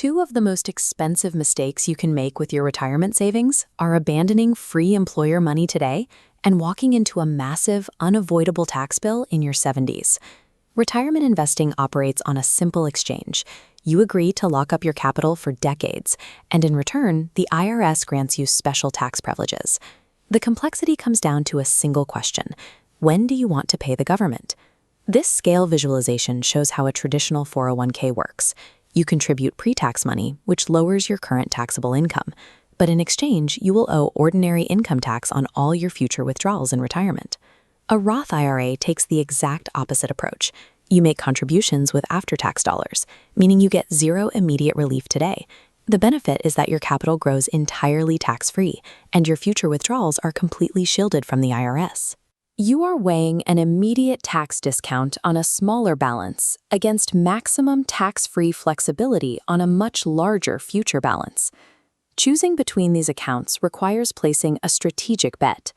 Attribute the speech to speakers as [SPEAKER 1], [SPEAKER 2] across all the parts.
[SPEAKER 1] Two of the most expensive mistakes you can make with your retirement savings are abandoning free employer money today and walking into a massive, unavoidable tax bill in your 70s. Retirement investing operates on a simple exchange. You agree to lock up your capital for decades, and in return, the IRS grants you special tax privileges. The complexity comes down to a single question: when do you want to pay the government? This scale visualization shows how a traditional 401k works. You contribute pre-tax money, which lowers your current taxable income. But in exchange, you will owe ordinary income tax on all your future withdrawals in retirement. A Roth IRA takes the exact opposite approach. You make contributions with after-tax dollars, meaning you get zero immediate relief today. The benefit is that your capital grows entirely tax-free, and your future withdrawals are completely shielded from the IRS. You are weighing an immediate tax discount on a smaller balance against maximum tax-free flexibility on a much larger future balance. Choosing between these accounts requires placing a strategic bet.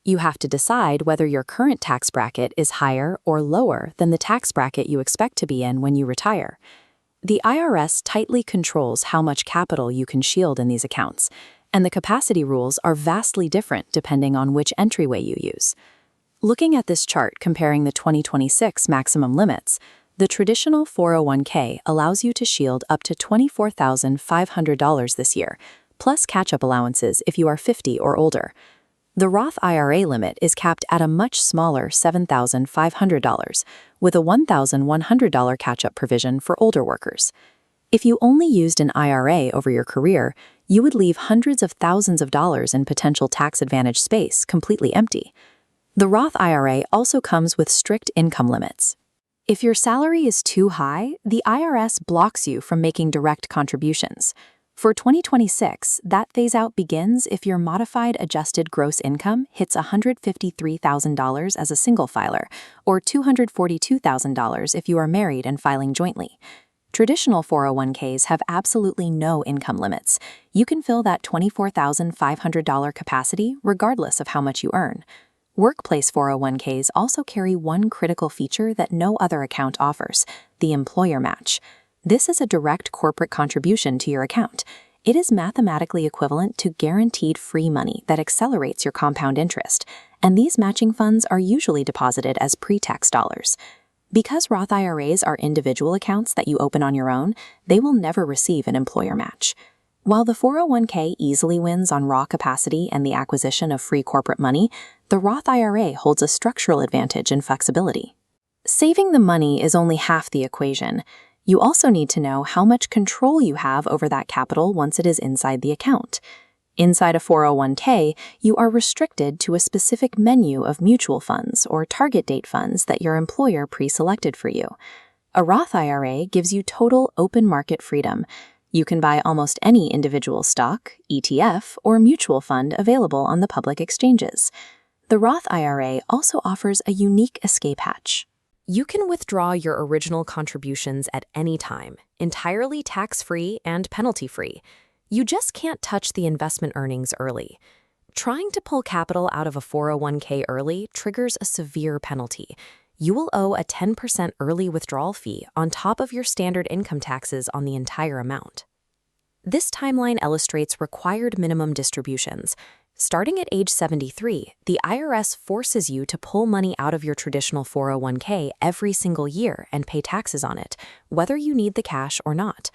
[SPEAKER 1] You have to decide whether your current tax bracket is higher or lower than the tax bracket you expect to be in when you retire. The IRS tightly controls how much capital you can shield in these accounts, and the capacity rules are vastly different depending on which entryway you use. Looking at this chart comparing the 2026 maximum limits, the traditional 401k allows you to shield up to $24,500 this year, plus catch-up allowances if you are 50 or older. The Roth IRA limit is capped at a much smaller $7,500, with a $1,100 catch-up provision for older workers. If you only used an IRA over your career, you would leave hundreds of thousands of dollars in potential tax advantage space completely empty. The Roth IRA also comes with strict income limits. If your salary is too high, the IRS blocks you from making direct contributions. For 2026, that phase-out begins if your modified adjusted gross income hits $153,000 as a single filer, or $242,000 if you are married and filing jointly. Traditional 401ks have absolutely no income limits. You can fill that $24,500 capacity regardless of how much you earn. Workplace 401ks also carry one critical feature that no other account offers: the employer match. This is a direct corporate contribution to your account. It is mathematically equivalent to guaranteed free money that accelerates your compound interest, and these matching funds are usually deposited as pre-tax dollars. Because Roth IRAs are individual accounts that you open on your own, they will never receive an employer match. While the 401k easily wins on raw capacity and the acquisition of free corporate money, the Roth IRA holds a structural advantage in flexibility. Saving the money is only half the equation. You also need to know how much control you have over that capital once it is inside the account. Inside a 401k, you are restricted to a specific menu of mutual funds or target date funds that your employer pre-selected for you. A Roth IRA gives you total open market freedom. You can buy almost any individual stock, ETF, or mutual fund available on the public exchanges. The Roth IRA also offers a unique escape hatch. You can withdraw your original contributions at any time, entirely tax-free and penalty-free. You just can't touch the investment earnings early. Trying to pull capital out of a 401k early triggers a severe penalty. You will owe a 10% early withdrawal fee on top of your standard income taxes on the entire amount. This timeline illustrates required minimum distributions. Starting at age 73, the IRS forces you to pull money out of your traditional 401k every single year and pay taxes on it, whether you need the cash or not.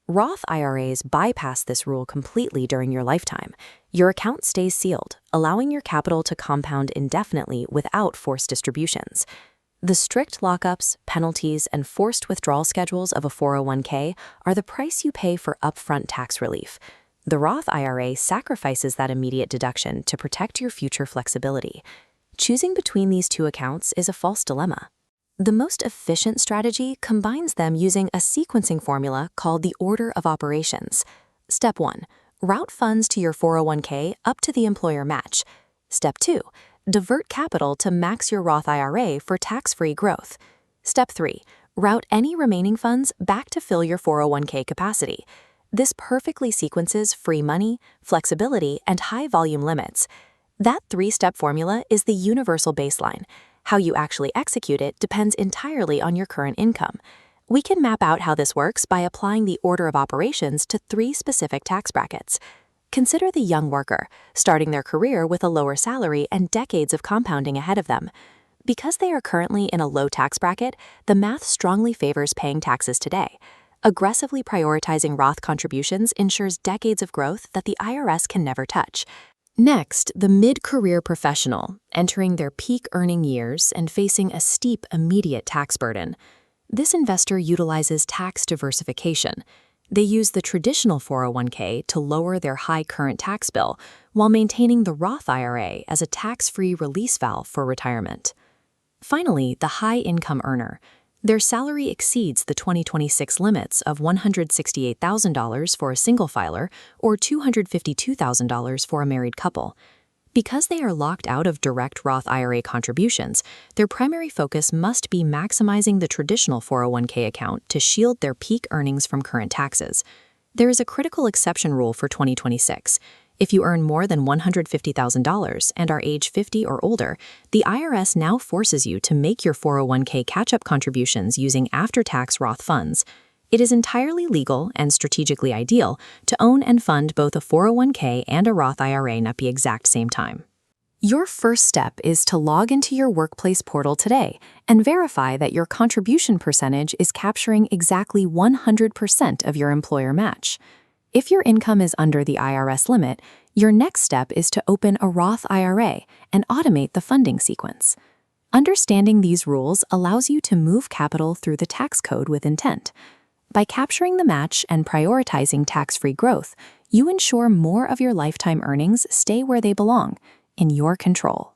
[SPEAKER 1] Roth IRAs bypass this rule completely during your lifetime. Your account stays sealed, allowing your capital to compound indefinitely without forced distributions. The strict lockups, penalties, and forced withdrawal schedules of a 401k are the price you pay for upfront tax relief. The Roth IRA sacrifices that immediate deduction to protect your future flexibility. Choosing between these two accounts is a false dilemma. The most efficient strategy combines them using a sequencing formula called the order of operations. Step 1. Route funds to your 401k up to the employer match. Step 2. Divert capital to max your Roth IRA for tax-free growth. Step 3. Route any remaining funds back to fill your 401k capacity. This perfectly sequences free money, flexibility, and high-volume limits. That three-step formula is the universal baseline. How you actually execute it depends entirely on your current income. We can map out how this works by applying the order of operations to 3 specific tax brackets. Consider the young worker, starting their career with a lower salary and decades of compounding ahead of them. Because they are currently in a low tax bracket, the math strongly favors paying taxes today. Aggressively prioritizing Roth contributions ensures decades of growth that the IRS can never touch. Next, the mid-career professional, entering their peak earning years and facing a steep immediate tax burden. This investor utilizes tax diversification. They use the traditional 401k to lower their high current tax bill while maintaining the Roth IRA as a tax-free release valve for retirement. Finally, the high-income earner. Their salary exceeds the 2026 limits of $168,000 for a single filer or $252,000 for a married couple. Because they are locked out of direct Roth IRA contributions, their primary focus must be maximizing the traditional 401k account to shield their peak earnings from current taxes. There is a critical exception rule for 2026. If you earn more than $150,000 and are age 50 or older, the IRS now forces you to make your 401k catch-up contributions using after-tax Roth funds. It is entirely legal and strategically ideal to own and fund both a 401k and a Roth IRA at the exact same time. Your first step is to log into your workplace portal today and verify that your contribution percentage is capturing exactly 100% of your employer match. If your income is under the IRS limit, your next step is to open a Roth IRA and automate the funding sequence. Understanding these rules allows you to move capital through the tax code with intent. By capturing the match and prioritizing tax-free growth, you ensure more of your lifetime earnings stay where they belong, in your control.